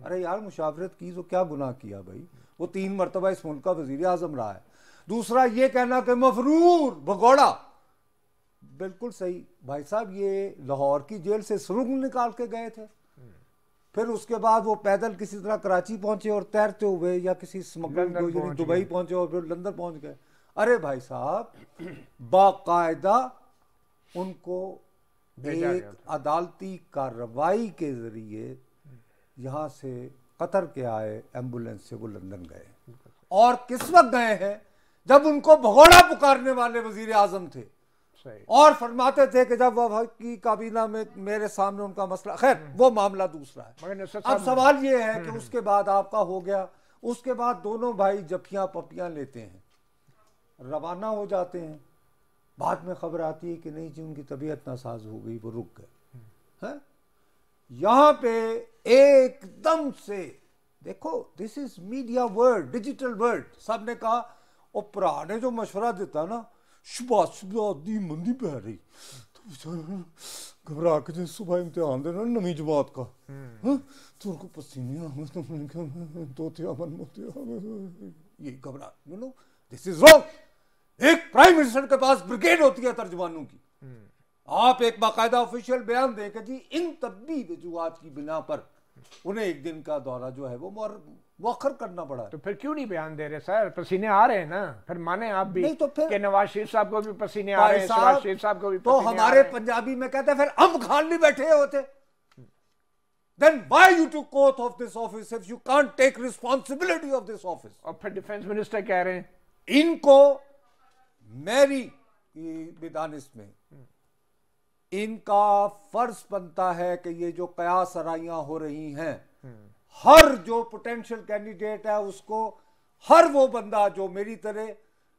ارے یار مشاورت کی تو کیا گناہ کیا بھائی, وہ 3 مرتبہ اس ملک کا وزیر اعظم رہا ہے. دوسرا یہ کہنا کہ مفرور بھگوڑا, بالکل صحیح بھائی صاحب, یہ لاہور کی جیل سے سرنگ نکال کے گئے تھے, پھر اس کے بعد وہ پیدل کسی طرح کراچی پہنچے اور تیرتے ہوئے یا کسی سمگلر دبئی پہنچے اور پھر لندن پہنچ گئے. ارے بھائی صاحب باقاعدہ ان کو ایک عدالتی کارروائی کے ذریعے یہاں سے قطر کے آئے, ایمبولینس سے وہ لندن گئے, اور کس وقت گئے ہیں جب ان کو بھگوڑا پکارنے والے وزیر اعظم تھے اور فرماتے تھے کہ جب وہ کی کابینہ میں میرے سامنے ان کا مسئلہ, خیر وہ معاملہ دوسرا ہے. اب سوال یہ ہے کہ اس کے بعد آپ کا ہو گیا, اس کے بعد دونوں بھائی جپیاں پپیاں لیتے ہیں, روانہ ہو جاتے ہیں, بعد میں خبر آتی ہے کہ نہیں جی ان کی طبیعت ناساز ہو گئی, وہ رک گئے. یہاں پہ ایک دم سے دیکھو, this is media world, digital world. سب نے کہا وہ پرانے جو مشورہ دیتا نا, صبح دی مندی پہ رہی تو گھبرا کے صبح امتحان دینا نویں جماعت کا, تو ان کو پسینے آ گئے, یہ گھبرا, you know this is wrong. ایک پرائم منسٹر کے پاس بریگیڈ ہوتی ہے ترجمانوں کی, آپ ایک باقاعدہ آفیشیل بیان دیں کہ جی ان طبی وجوہات کی بنا پر انہیں ایک دن کا دورہ جو ہے وہ مؤخر کرنا پڑا. تو پھر کیوں نہیں بیان دے رہے سر؟ پسینے آ رہے ہیں نا, پھر مانے آپ بھی کہ نواز شریف صاحب کو بھی پسینے آ رہے ہیں, شہباز شریف صاحب کو بھی پسینے آ رہے ہیں. تو ہمارے پنجابی میں کہتے ہیں پھر ہم کھان نہیں بیٹھے ہوتے. Then why you took oath of this office if you can't take responsibility of this office? اور پھر ڈیفنس منسٹر کہہ رہے ہیں ان کو میری بدانست میں ان کا فرض بنتا ہے کہ یہ جو قیاس آرائیاں ہو رہی ہیں, ہر جو پوٹینشیل کینڈیڈیٹ ہے اس کو, ہر وہ بندہ جو میری طرح,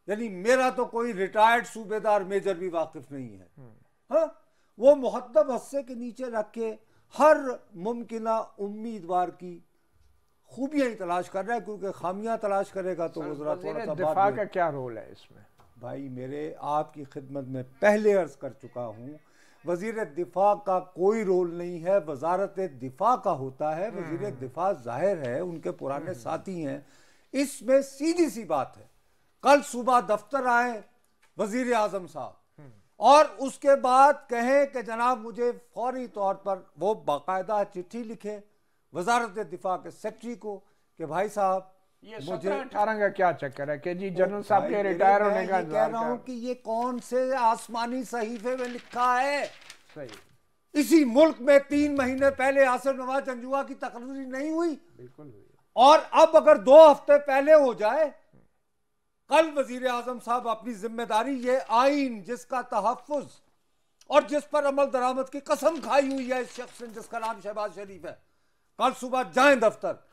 یعنی میرا تو کوئی ریٹائرڈ صوبیدار میجر بھی واقف نہیں ہے, وہ محدب حصے کے نیچے رکھ کے ہر ممکنہ امیدوار کی خوبیاں ہی تلاش کر رہا ہے, کیونکہ خامیاں تلاش کرے گا تو وہ ذرا تھوڑا سا دفاع کا کیا رول ہے اس میں؟ بھائی میرے آپ کی خدمت میں پہلے عرض کر چکا ہوں, وزیر دفاع کا کوئی رول نہیں ہے, وزارت دفاع کا ہوتا ہے. وزیر دفاع ظاہر ہے ان کے پرانے ساتھی ہیں, اس میں سیدھی سی بات ہے. کل صبح دفتر آئے وزیر اعظم صاحب اور اس کے بعد کہیں کہ جناب مجھے فوری طور پر وہ باقاعدہ چٹھی لکھے وزارت دفاع کے سیکرٹری کو کہ بھائی صاحب یہ 17-18 کا کیا چکر ہے کہ جی جنرل صاحب کے ریٹائر ہونے کا کہہ رہا ہوں کہ یہ کون سے آسمانی صحیفے میں لکھا ہے؟ صحیح, اسی ملک میں 3 مہینے پہلے آصف نواز جنجوعہ کی تقرری نہیں ہوئی, بالکل ہوئی, اور اب اگر 2 ہفتے پہلے ہو جائے, کل وزیر اعظم صاحب اپنی ذمہ داری, یہ آئین جس کا تحفظ اور جس پر عمل درآمد کی قسم کھائی ہوئی ہے اس شخص نے جس کا نام شہباز شریف ہے, کل صبح جائیں دفتر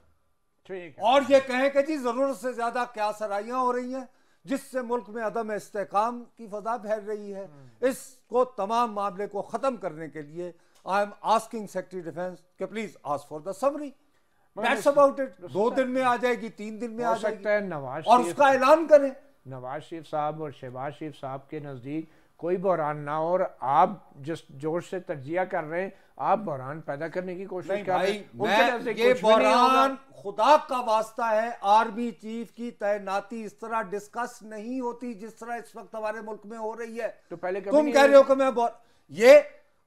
اور یہ کہیں کہ جی ضرورت سے زیادہ کیا سرائیاں ہو رہی ہیں جس سے ملک میں عدم استحکام کی فضا پھیل رہی ہے. اس کو تمام معاملے کو ختم کرنے کے لیے I am asking secretary defence کہ please ask for the summary. That's about it. 2 دن میں آ جائے گی, 3 دن میں آ جائے گی, اور اس کا اعلان کریں. نواز شریف صاحب اور شہباز شریف صاحب کے نزدیک کوئی بحران نہ ہو, اور آپ جس جوش سے تجزیہ کر رہے ہیں آپ بحران پیدا کرنے کی کوشش کر رہے ہیں. یہ بحران خدا کا واسطہ ہے, آرمی چیف کی تعیناتی اس طرح ڈسکس نہیں ہوتی جس طرح اس وقت ہمارے ملک میں ہو رہی ہے. تو پہلے تم کہہ رہے ہو کہ میں یہ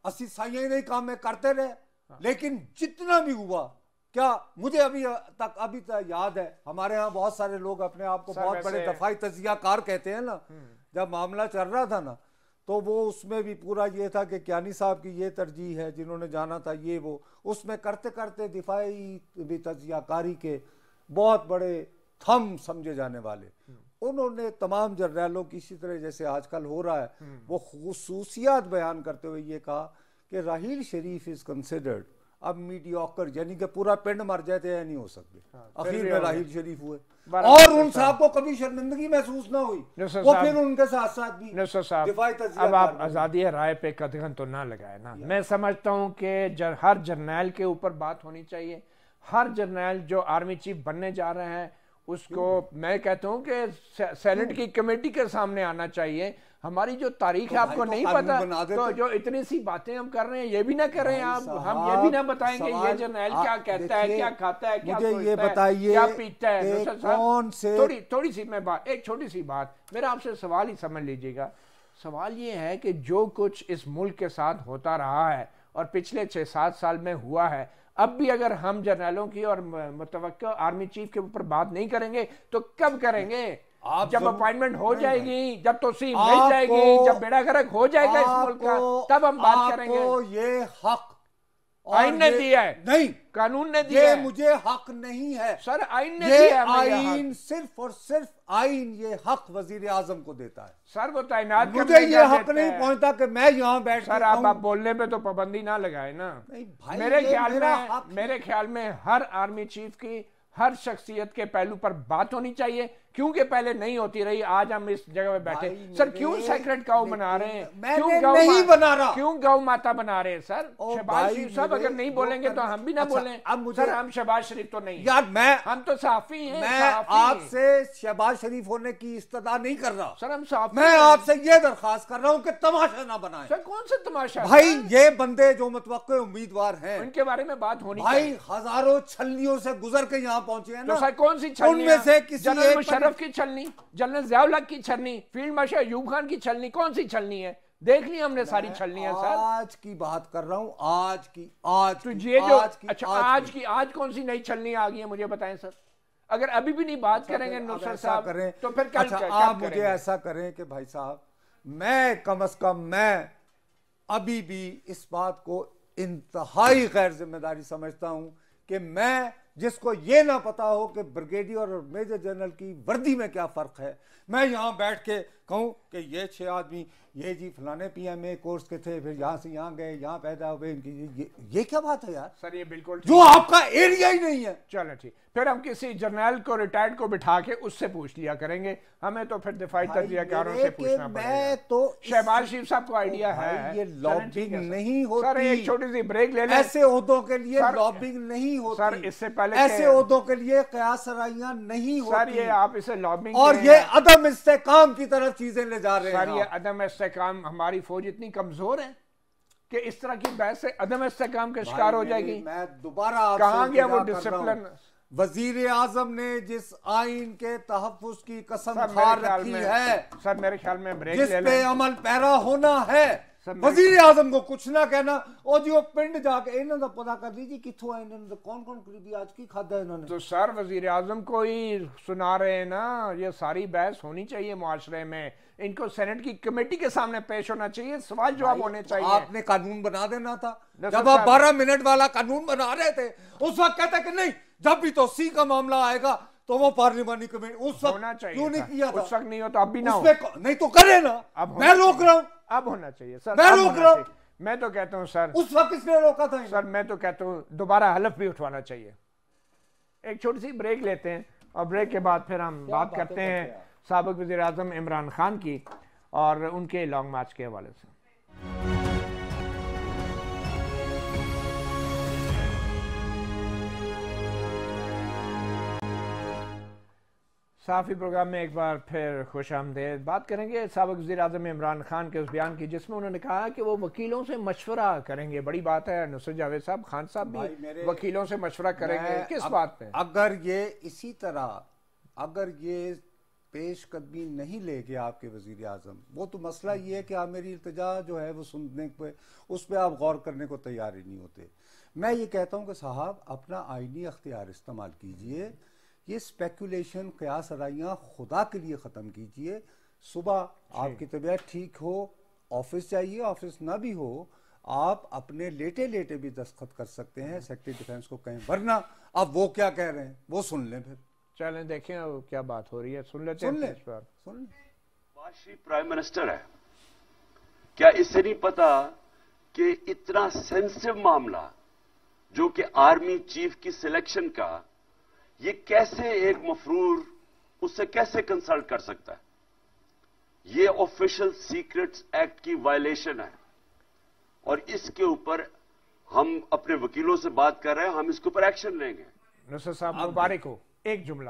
80 سائیں نہیں کام میں کرتے رہے, لیکن جتنا بھی ہوا, کیا مجھے ابھی تک یاد ہے, ہمارے ہاں بہت سارے لوگ اپنے آپ کو بہت بڑے دفاعی تجزیہ کار کہتے ہیں نا, جب معاملہ چل رہا تھا نا تو وہ اس میں بھی پورا یہ تھا کہ کیانی صاحب کی یہ ترجیح ہے, جنہوں نے جانا تھا یہ وہ, اس میں کرتے کرتے دفاعی بھی تجزیہ کاری کے بہت بڑے تھم سمجھے جانے والے, انہوں نے تمام جرنیلوں کی اسی طرح جیسے آج کل ہو رہا ہے وہ خصوصیات بیان کرتے ہوئے یہ کہا کہ راحیل شریف از کنسیڈرڈ اب میڈیوکر, یعنی کہ پورا پنڈ مر جائے تو یہ نہیں ہو سکتے. اخیر میں راحیل شریف ہوئے اور ان صاحب کو کبھی شرمندگی محسوس نہ ہوئی, وہ پھر ان کے ساتھ ساتھ بھی دفاعی تجزیہ. اب آپ آزادی رائے پہ قدغن تو نہ لگائے نا. میں سمجھتا ہوں کہ ہر جرنیل کے اوپر بات ہونی چاہیے. ہر جرنیل جو آرمی چیف بننے جا رہے ہیں اس کو میں کہتا ہوں کہ سینٹ کی کمیٹی کے سامنے آنا چاہیے. ہماری جو تاریخ ہے آپ کو نہیں پتا, تو جو اتنی سی باتیں ہم کر رہے ہیں یہ بھی نہ کریں آپ, ہم یہ بھی نہ بتائیں کہ یہ جرنیل کیا کہتا ہے, کیا کھاتا ہے, کیا سوچتا ہے, کیا پیتا ہے. تھوڑی سی میں بات, ایک چھوٹی سی بات, میرا آپ سے سوال ہی سمجھ لیجیے گا. سوال یہ ہے کہ جو کچھ اس ملک کے ساتھ ہوتا رہا ہے اور پچھلے 6-7 سال میں ہوا ہے, اب بھی اگر ہم جرنیلوں کی اور متوقع آرمی چیف کے اوپر بات نہیں کریں گے تو کب کریں گے؟ جب اپوائنٹمنٹ ہو جائے گی, جب توسیع مل جائے گی, جب بیڑا غرق ہو جائے گا اس ملک کا, تب ہم بات کریں گے. یہ حق آئین نے دیا ہے, نہیں قانون نے دیا ہے. یہ مجھے حق نہیں ہے سر, آئین نے دیا ہے. آئین صرف اور صرف آئین یہ حق وزیر اعظم کو دیتا ہے. سر وہ تعینات مجھے یہ حق نہیں پہنچتا کہ میں یہاں بیٹھ سر آپ بولنے پہ تو پابندی نہ لگائے نا. میرے خیال میں ہر آرمی چیف کی ہر شخصیت کے پہلو پر بات ہونی چاہیے, کیونکہ پہلے نہیں ہوتی رہی. آج ہم اس جگہ پہ بیٹھے, سر کیوں سیکرٹ کاؤ بنا رہے ہیں, نہیں بنا رہا, کیوں گاؤ ماتا بنا رہے ہیں سر؟ شہباز شریف صاحب اگر نہیں بولیں گے تو ہم بھی نہ بولیں. سر ہم شہباز شریف تو نہیں یار, ہم تو صحافی ہیں. میں آپ سے شہباز شریف ہونے کی استدعا نہیں کر رہا سر, ہم صحافی. میں آپ سے یہ درخواست کر رہا ہوں کہ تماشا نہ بنائیں. سر کون سے تماشا بھائی؟ یہ بندے جو متوقع امیدوار ہیں ان کے بارے میں بات ہونی بھائی, ہزاروں چھلنیوں سے گزر کے یہاں پہنچے ہیں نا. سر کون سی چھلنی؟ ان میں سے کسی جنرل مشرف کی چھلنی, جنرل ضیاء الحق کی چھلنی, فیلڈ مارشل ایوب خان کی چھلنی, کون سی چھلنی ہے؟ دیکھ لی ہم نے ساری چھلنیاں. سر آج کی بات کر رہا ہوں, آج کی. آج کون سی نئی چھلنی آ گئی ہے مجھے بتائیں سر. اگر ابھی بھی نہیں بات کریں گے نصرت صاحب تو پھر کل آپ مجھے ایسا کریں کہ بھائی صاحب, میں کم از کم میں ابھی بھی اس بات کو انتہائی غیر ذمہ داری سمجھتا ہوں کہ میں جس کو یہ نہ پتا ہو کہ بریگیڈیئر اور میجر جنرل کی وردی میں کیا فرق ہے, میں یہاں بیٹھ کے کہوں کہ یہ 6 آدمی یہ جی فلانے پی ایم اے کورس کے تھے, پھر یہاں سے یہاں گئے, یہاں پیدا ہوئے, ان کی یہ کیا بات ہے یار؟ سر یہ بالکل جو آپ کا ایریا ہی نہیں ہے. چلو ٹھیک, پھر ہم کسی جرنیل کو ریٹائرڈ کو بٹھا کے اس سے پوچھ لیا کریں گے, ہمیں تو پھر دفاعی تجزیہ کاروں سے پوچھنا پڑے گا. شہباز شریف صاحب کو آئیڈیا ہے یہ لابنگ نہیں ہوتی. سر ایک چھوٹی سی بریک لے لیں. ایسے عہدوں کے لیے لابنگ نہیں ہوتی. سر اس سے پہلے ایسے عہدوں کے لیے قیاس سرائیاں نہیں ہوتی. سر یہ آپ اسے لابنگ, اور یہ عدم استحکام کی طرف چیزیں لے جا رہے ہیں. سر یہ عدم استحکام, ہماری فوج اتنی کمزور ہے کہ اس طرح کی بحث سے عدم استحکام کا شکار ہو جائے گی. میں دوبارہ آپ کہاں سے گیا وہ ڈسپلن؟ وزیر اعظم نے جس آئین کے تحفظ کی قسم کھا رکھی ہے, سر میرے خیال میں بریک جس لے لیں, پہ عمل پیرا ہونا ہے, وزیر اعظم کو کچھ نہ کہنا. اور جو پنڈ جا کے انہوں نے پتا کر دیجیے کتوں آئے, انہوں نے کون کون قریبی آج کی کھادا ہے انہوں نے. تو سر وزیر اعظم کو ہی سنا رہے ہیں نا, یہ ساری بحث ہونی چاہیے معاشرے میں, ان کو سینٹ کی کمیٹی کے سامنے پیش ہونا چاہیے, سوال جواب ہونے چاہیے. آپ نے قانون بنا دینا تھا. جب آپ 12 منٹ والا قانون بنا رہے تھے اس وقت کہتے کہ نہیں, جب بھی توسیع کا معاملہ آئے گا تو وہ پارلیمانی کمیٹی, اس وقت کیوں نہیں کیا تھا؟ اس وقت نہیں ہو تو اب بھی نہ ہو. نہیں تو کرے نا, میں روک رہا ہوں. اب ہونا چاہیے سر, میں روک رہا ہوں. میں تو کہتا ہوں سر, اس وقت کس نے روکا تھا سر؟ میں تو کہتا ہوں دوبارہ حلف بھی اٹھوانا چاہیے. ایک چھوٹی سی بریک لیتے ہیں اور بریک کے بعد پھر ہم بات کرتے ہیں سابق وزیر اعظم عمران خان کی اور ان کے لانگ مارچ کے حوالے سے. صحافی پروگرام میں ایک بار پھر خوش آمدید. بات کریں گے سابق وزیر اعظم عمران خان کے اس بیان کی جس میں انہوں نے کہا کہ وہ وکیلوں سے مشورہ کریں گے. بڑی بات ہے, نصرت جاوید صاحب, خان صاحب بھی وکیلوں سے مشورہ کریں گے. کس بات پہ؟ اگر یہ اسی طرح اگر یہ پیش قدمی نہیں لے گے آپ کے وزیر اعظم, وہ تو مسئلہ یہ ہے کہ آپ میری التجا جو ہے وہ سننے پہ, اس پہ آپ غور کرنے کو تیار ہی نہیں ہوتے. میں یہ کہتا ہوں کہ صاحب اپنا آئینی اختیار استعمال کیجئے, یہ سپیکولیشن قیاس آرائیاں خدا کے لیے ختم کیجئے. صبح آپ کی طبیعت ٹھیک ہو, آفس جائیے, آفس نہ بھی ہو, آپ اپنے لیٹے لیٹے بھی دستخط کر سکتے ہیں سیکرٹری ڈیفنس کو کہیں, ورنہ اب وہ کیا کہہ رہے ہیں وہ سن لیں. پھر چلیں دیکھیں کیا بات ہو رہی ہے, سن لیتے ہیں. شہباز شریف پرائم منسٹر ہے, کیا اس سے نہیں پتا کہ اتنا سینسٹیو معاملہ جو کہ آرمی چیف کی سلیکشن کا, یہ کیسے ایک مفرور اس سے کیسے کنسلٹ کر سکتا ہے؟ یہ آفیشل سیکرٹس ایکٹ کی وائلیشن ہے اور اس کے اوپر ہم اپنے وکیلوں سے بات کر رہے ہیں, ہم اس کے اوپر ایکشن لیں گے. نصرت صاحب مبارک ہو. ایک جملہ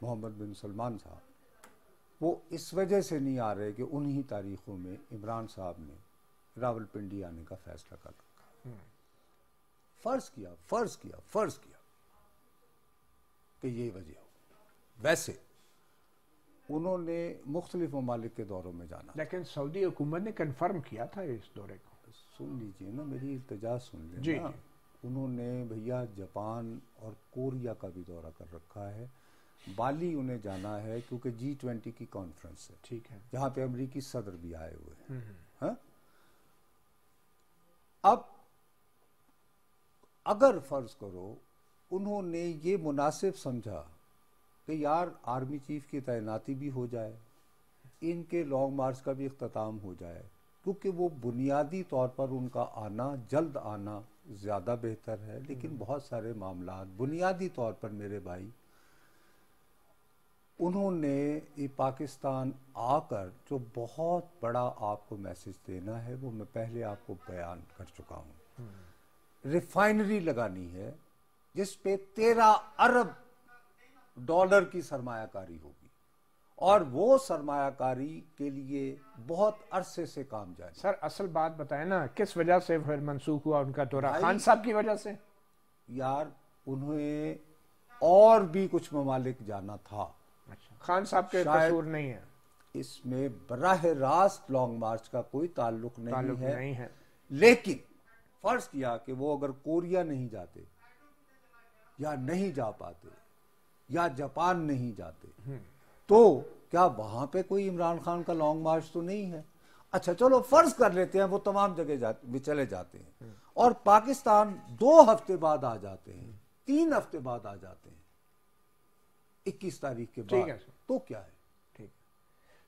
محمد بن سلمان صاحب وہ اس وجہ سے نہیں آ رہے کہ انہی تاریخوں میں عمران صاحب نے راولپنڈی آنے کا فیصلہ کر رکھا. فرض کیا کہ یہ وجہ ہو. ویسے انہوں نے مختلف ممالک کے دوروں میں جانا, لیکن سعودی حکومت نے کنفرم کیا تھا اس دورے کو. سن لیجئے نا, میری التجا سن لیں جی نا. انہوں نے بھیا جاپان اور کوریا کا بھی دورہ کر رکھا ہے. بالی انہیں جانا ہے کیونکہ G20 کی کانفرنس ہے, ٹھیک ہے, جہاں پہ امریکی صدر بھی آئے ہوئے ہیں. ہاں, اب اگر فرض کرو انہوں نے یہ مناسب سمجھا کہ یار آرمی چیف کی تعیناتی بھی ہو جائے, ان کے لانگ مارچ کا بھی اختتام ہو جائے, کیونکہ وہ بنیادی طور پر ان کا آنا, جلد آنا زیادہ بہتر ہے. لیکن بہت سارے معاملات بنیادی طور پر میرے بھائی, انہوں نے پاکستان آ کر جو بہت بڑا آپ کو میسج دینا ہے وہ میں پہلے آپ کو بیان کر چکا ہوں. ریفائنری لگانی ہے جس پہ 13 ارب ڈالر کی سرمایہ کاری ہوگی, اور وہ سرمایہ کاری کے لیے بہت عرصے سے کام جاری. سر اصل بات بتائیں نا, کس وجہ سے پھر منسوخ ہوا ان کا دورہ؟ خان صاحب کی وجہ سے؟ یار انہیں اور بھی کچھ ممالک جانا تھا. خان صاحب کے قصور نہیں ہے اس میں, براہ راست لانگ مارچ کا کوئی تعلق نہیں ہے. لیکن فرض کیا کہ وہ اگر کوریا نہیں جاتے یا نہیں جا پاتے یا جاپان نہیں جاتے تو کیا وہاں پہ کوئی عمران خان کا لانگ مارچ تو نہیں ہے. اچھا چلو فرض کر لیتے ہیں وہ تمام جگہ چلے جاتے ہیں اور پاکستان 2 ہفتے بعد آ جاتے ہیں, 3 ہفتے بعد آ جاتے ہیں 21 تاریخ کے بعد, تو کیا ہے؟ ٹھیک,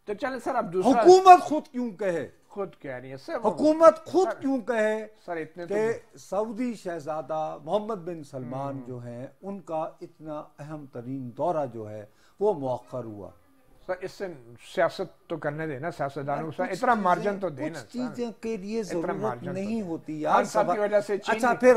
تو چلیں سر اب دوسرا, حکومت خود کیوں کہے, خود کہہ رہی ہے سر, حکومت خود کیوں کہے سر اتنے کہ سعودی شہزادہ محمد بن سلمان جو ہیں ان کا اتنا اہم ترین دورہ جو ہے وہ مؤخر ہوا. سر اس سے سیاست تو کرنے دینا سیاستدانوں کو, اتنا مارجن تو دینا. کچھ چیزیں کے لیے ضرورت نہیں ہوتی یار. خان صاحب کی وجہ سے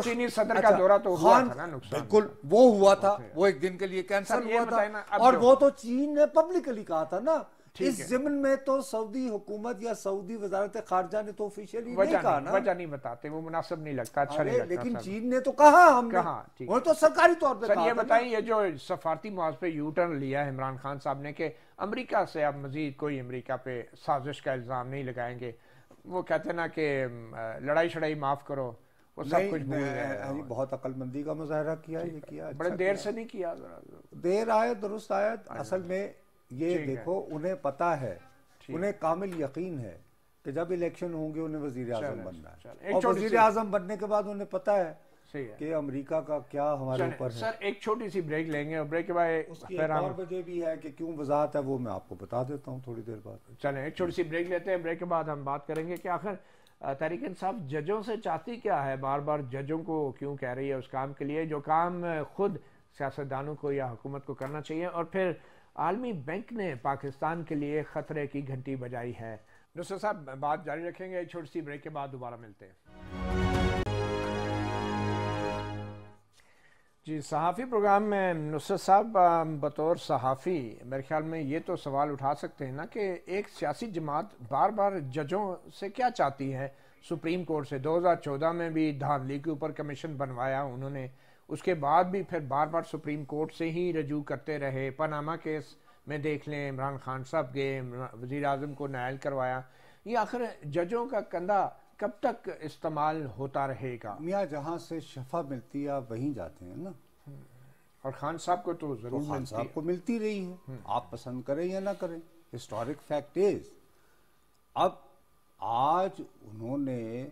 چینی صدر کا دورہ تو ہوا تھا نا, نقصان بالکل وہ ہوا تھا, وہ ایک دن کے لیے کینسل ہوا تھا, اور وہ تو چین نے پبلکلی کہا تھا نا. اس ضمن میں تو سعودی حکومت یا سعودی وزارت خارجہ نے تو آفیشیلی نہیں کہا نا, وجہ نہیں بتاتے, وہ مناسب نہیں لگتا, اچھا نہیں لگتا. لیکن چین نے تو کہا, ہم نے وہ تو سرکاری طور پہ کہا. یہ بتائیں, یہ جو سفارتی محاذ پہ یو ٹرن لیا ہے عمران خان صاحب نے کہ امریکہ سے اب مزید کوئی امریکہ پہ سازش کا الزام نہیں لگائیں گے, وہ کہتے ہیں نا کہ لڑائی شڑائی معاف کرو, وہ سب کچھ بھول گئے. بہت عقل مندی کا مظاہرہ کیا, یہ کیا, بڑے دیر سے نہیں کیا, دیر آئے درست آئے. اصل میں یہ دیکھو, انہیں پتا ہے, انہیں کامل یقین ہے کہ جب الیکشن ہوں گے انہیں وزیر اعظم بننا ہے, اور وزیر اعظم بننے کے بعد انہیں پتا ہے کہ امریکہ کا کیا ہمارے اوپر ہے. سر ایک چھوٹی سی بریک لیں گے, اور بریک کے بعد ایک اور وجہ بھی ہے کہ کیوں وضاحت ہے وہ میں آپ کو بتا دیتا ہوں تھوڑی دیر بعد. چلیں ایک چھوٹی سی بریک لیتے ہیں, بریک کے بعد ہم بات کریں گے کہ آخر تحریک انصاف ججوں سے چاہتی کیا ہے, بار بار ججوں کو کیوں کہہ رہی ہے اس کام کے لیے جو کام خود سیاستدانوں کو یا حکومت کو کرنا چاہیے. اور پھر عالمی بینک نے پاکستان کے لیے خطرے کی گھنٹی بجائی ہے. نصرت صاحب بات جاری رکھیں گے, ایک چھوٹی سی بریک کے بعد دوبارہ ملتے ہیں. جی, صحافی پروگرام میں نصرت صاحب بطور صحافی میرے خیال میں یہ تو سوال اٹھا سکتے ہیں نا کہ ایک سیاسی جماعت بار بار ججوں سے کیا چاہتی ہے. سپریم کورٹ سے 2014 میں بھی دھاندلی کے اوپر کمیشن بنوایا انہوں نے, اس کے بعد بھی پھر بار بار سپریم کورٹ سے ہی رجوع کرتے رہے. پاناما کیس میں دیکھ لیں, عمران خان صاحب گئے, وزیر اعظم کو نائل کروایا. یہ آخر ججوں کا کندھا کب تک استعمال ہوتا رہے گا؟ میاں جہاں سے شفا ملتی ہے وہیں جاتے ہیں نا, اور خان صاحب کو تو ضرور خان صاحب کو ملتی رہی ہے, آپ پسند کریں یا نہ کریں. ہسٹورک فیکٹ از, اب آج انہوں نے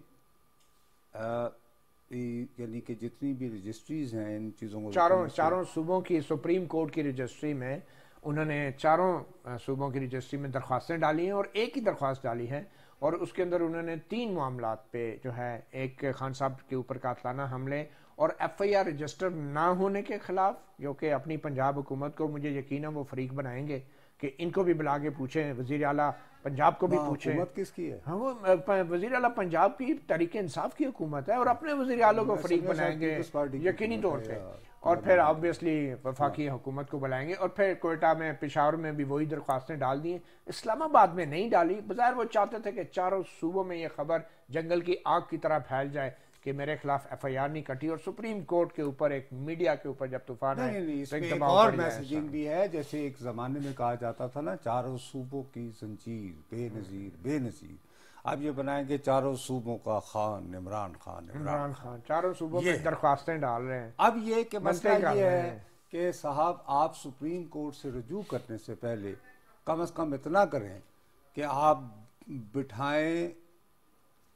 یعنی کہ جتنی بھی رجسٹریز ہیں ان چیزوں کو, چاروں صوبوں کی سپریم کورٹ کی رجسٹری میں انہوں نے چاروں صوبوں کی رجسٹری میں درخواستیں ڈالی ہیں, اور ایک ہی درخواست ڈالی ہے, اور اس کے اندر انہوں نے 3 معاملات پہ جو ہے, ایک خان صاحب کے اوپر قاتلانہ حملے اور ایف آئی آر رجسٹر نہ ہونے کے خلاف, جو کہ اپنی پنجاب حکومت کو مجھے یقین ہے وہ فریق بنائیں گے کہ ان کو بھی بلا کے پوچھیں, وزیر اعلیٰ پنجاب کو بھی پوچھیں. حکومت کس کی ہے؟ ہاں, وہ وزیر اعلیٰ پنجاب کی تحریک انصاف کی حکومت ہے, اور اپنے وزیر اعلیٰ کو فریق بنائیں گے یقینی طور پہ. اور پھر آبویسلی وفاقی حکومت کو بلائیں گے، اور پھر کوئٹہ میں پشاور میں بھی وہی درخواستیں ڈال دی ہیں، اسلام آباد میں نہیں ڈالی۔ بظاہر وہ چاہتے تھے کہ چاروں صوبوں میں یہ خبر جنگل کی آگ کی طرح پھیل جائے کہ میرے خلاف ایف آئی آر نہیں کٹی، اور سپریم کورٹ کے اوپر ایک میڈیا کے اوپر جب طوفان ہے اس میں ایک اور میسیجنگ بھی ہے، جیسے ایک زمانے میں کہا جاتا تھا نا چاروں صوبوں کی زنجیر بے نظیر بے نظیر، اب یہ بنائیں گے چاروں صوبوں کا خان عمران خان چاروں صوبوں میں درخواستیں ڈال رہے ہیں۔ اب یہ کہ مسئلہ یہ ہے کہ صاحب آپ سپریم کورٹ سے رجوع کرنے سے پہلے کم از کم اتنا کریں کہ آپ بٹھائیں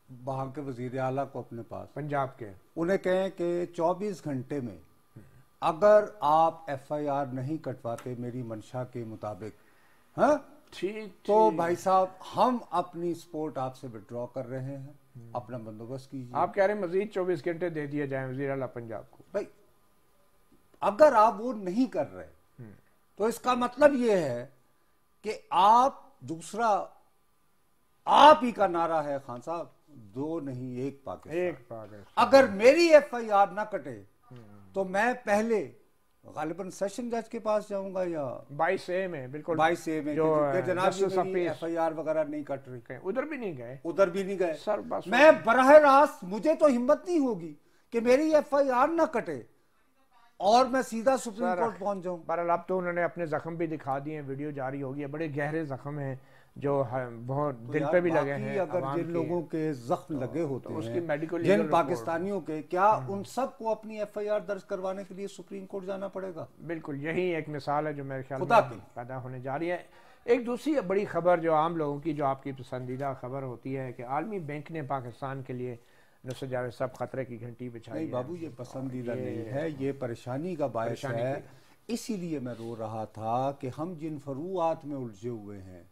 وہاں کے وزیر اعلیٰ کو اپنے پاس، پنجاب کے، انہیں کہیں کہ 24 گھنٹے میں اگر آپ ایف آئی آر نہیں کٹواتے میری منشا کے مطابق، ہاں تو بھائی صاحب ہم اپنی سپورٹ آپ سے وڈرا کر رہے ہیں، اپنا بندوبست کیجیے۔ آپ کہہ رہے ہیں مزید 24 گھنٹے دے دیے جائیں وزیر اعلیٰ پنجاب کو؟ بھائی اگر آپ وہ نہیں کر رہے تو اس کا مطلب یہ ہے کہ آپ دوسرا آپ ہی کا نعرہ ہے خان صاحب، دو نہیں ایک پاکستان۔ اگر میری ایف آئی آر نہ کٹے تو میں پہلے غالباً سیشن جج کے پاس جاؤں گا، یا 22A میں، بالکل 22A میں، کہ جناب جی میری ایف آئی آر وغیرہ نہیں کٹ رہی، ادھر بھی نہیں گئے سر، میں براہ راست، مجھے تو ہمت نہیں ہوگی کہ میری ایف آئی آر نہ کٹے اور میں سیدھا سپریم کورٹ پہنچ جاؤں۔ بہرحال اب تو انہوں نے اپنے زخم بھی دکھا دیے ہیں، ویڈیو جاری ہوگی ہے، بڑے گہرے زخم ہیں جو بہت دل پہ بھی لگے ہیں۔ اگر جن لوگوں کے زخم لگے ہوتے ہیں، جن پاکستانیوں کے، کیا ان سب کو اپنی ایف آئی آر درج کروانے کے لیے سپریم کورٹ جانا پڑے گا؟ بالکل، یہی ایک مثال ہے جو میرے خیال میں پیدا ہونے جا رہی ہے۔ ایک دوسری بڑی خبر جو عام لوگوں کی، جو آپ کی پسندیدہ خبر ہوتی ہے، کہ عالمی بینک نے پاکستان کے لیے نصرت جاوید صاحب خطرے کی گھنٹی بچھائی ہے۔ نہیں بابو، یہ پسندیدہ نہیں ہے، یہ پریشانی کا باعث ہے۔ اسی لیے میں رو رہا تھا کہ ہم جن فروعات میں الجھے ہوئے ہیں،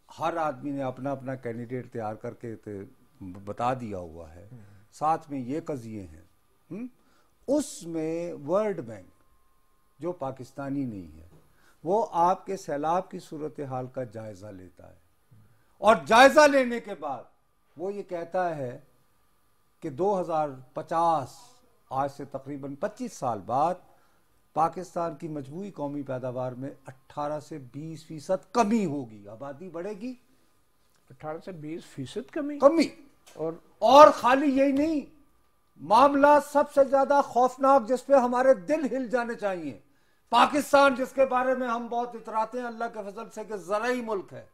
ہر آدمی نے اپنا اپنا کینڈیڈیٹ تیار کر کے بتا دیا ہوا ہے، ساتھ میں یہ قضیے ہیں، اس میں ورلڈ بینک جو پاکستانی نہیں ہے وہ آپ کے سیلاب کی صورتحال کا جائزہ لیتا ہے، اور جائزہ لینے کے بعد وہ یہ کہتا ہے کہ 2050 آج سے تقریباً 25 سال بعد پاکستان کی مجموعی قومی پیداوار میں 18 سے 20% کمی ہوگی، آبادی بڑھے گی، 18 سے 20% کمی، اور خالی یہی نہیں، معاملہ سب سے زیادہ خوفناک جس پہ ہمارے دل ہل جانے چاہیے، پاکستان جس کے بارے میں ہم بہت اتراتے ہیں اللہ کے فضل سے کہ زرعی ملک ہے،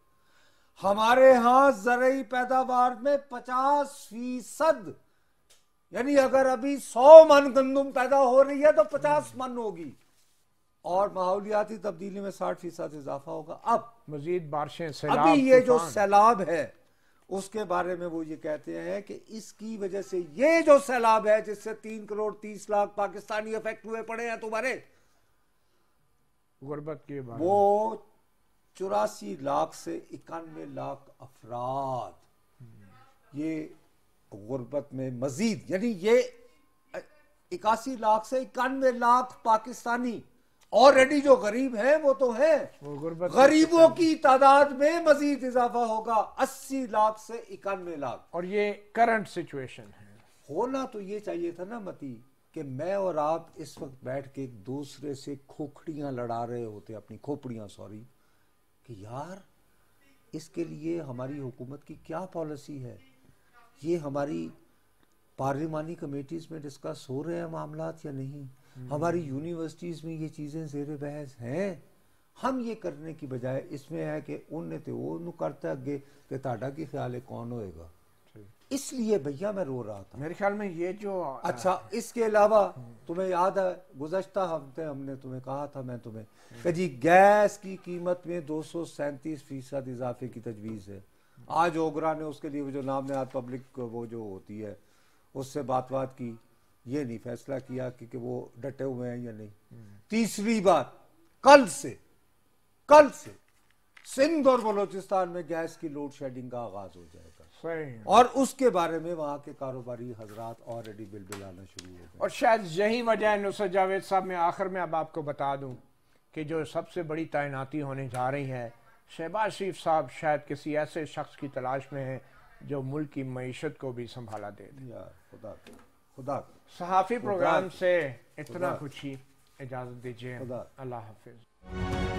ہمارے ہاں زرعی پیداوار میں 50%، یعنی اگر ابھی 100 من گندم پیدا ہو رہی ہے تو 50 من ہوگی، اور ماحولیاتی تبدیلی میں 60% اضافہ ہوگا۔ اب مزید بارشیں، سیلاب، ابھی یہ جو سیلاب ہے اس کے بارے میں وہ یہ کہتے ہیں کہ اس کی وجہ سے یہ جو سیلاب ہے جس سے 3 کروڑ 30 لاکھ پاکستانی افیکٹ ہوئے پڑے ہیں تمہارے، غربت کے بارے وہ 84 لاکھ سے 91 لاکھ افراد یہ غربت میں مزید، یعنی یہ 81 لاکھ سے 91 لاکھ پاکستانی آلریڈی جو غریب ہیں وہ تو ہیں، غریبوں کی تعداد میں مزید اضافہ ہوگا 80 لاکھ سے 91 لاکھ، اور یہ کرنٹ سچویشن ہے۔ ہونا تو یہ چاہیے تھا نا متی کہ میں اور آپ اس وقت بیٹھ کے ایک دوسرے سے کھوپڑیاں لڑا رہے ہوتے، اپنی کھوپڑیاں کہ یار اس کے لیے ہماری حکومت کی کیا پالیسی ہے، یہ ہماری پارلیمانی کمیٹیز میں ڈسکس ہو رہے ہیں معاملات یا نہیں، ہماری یونیورسٹیز میں یہ چیزیں زیر بحث ہیں۔ ہم یہ کرنے کی بجائے اس میں ہے کہ ان نے تو وہ کرتا اگے کہ تاڑا کی خیال ہے کون ہوئے گا، اس لیے بھیا میں رو رہا تھا۔ میرے خیال میں یہ جو اچھا اس کے علاوہ تمہیں یاد ہے گزشتہ ہفتے ہم نے تمہیں کہا تھا، میں تمہیں کہ جی گیس کی قیمت میں 237% اضافے کی تجویز ہے، آج اوگرا نے اس کے لیے جو نام نہاد پبلک وہ جو ہوتی ہے اس سے بات کی، یہ نہیں فیصلہ کیا کہ وہ ڈٹے ہوئے ہیں یا نہیں۔ تیسری بات، کل سے سندھ اور بلوچستان میں گیس کی لوڈ شیڈنگ کا آغاز ہو جائے گا، اور اس کے بارے میں وہاں کے کاروباری حضرات آلریڈی بل آنا شروع ہو گئے، اور شاید یہی وجہ ہے نصرت جاوید صاحب، میں آخر میں اب آپ کو بتا دوں کہ جو سب سے بڑی تعیناتی ہونے جا رہی ہے، شہباز شریف صاحب شاید کسی ایسے شخص کی تلاش میں ہیں جو ملک کی معیشت کو بھی سنبھالا دے۔ خدا صحافی پروگرام سے اتنا خدا کچھ ہی، اجازت دیجیے، خدا اللہ حافظ.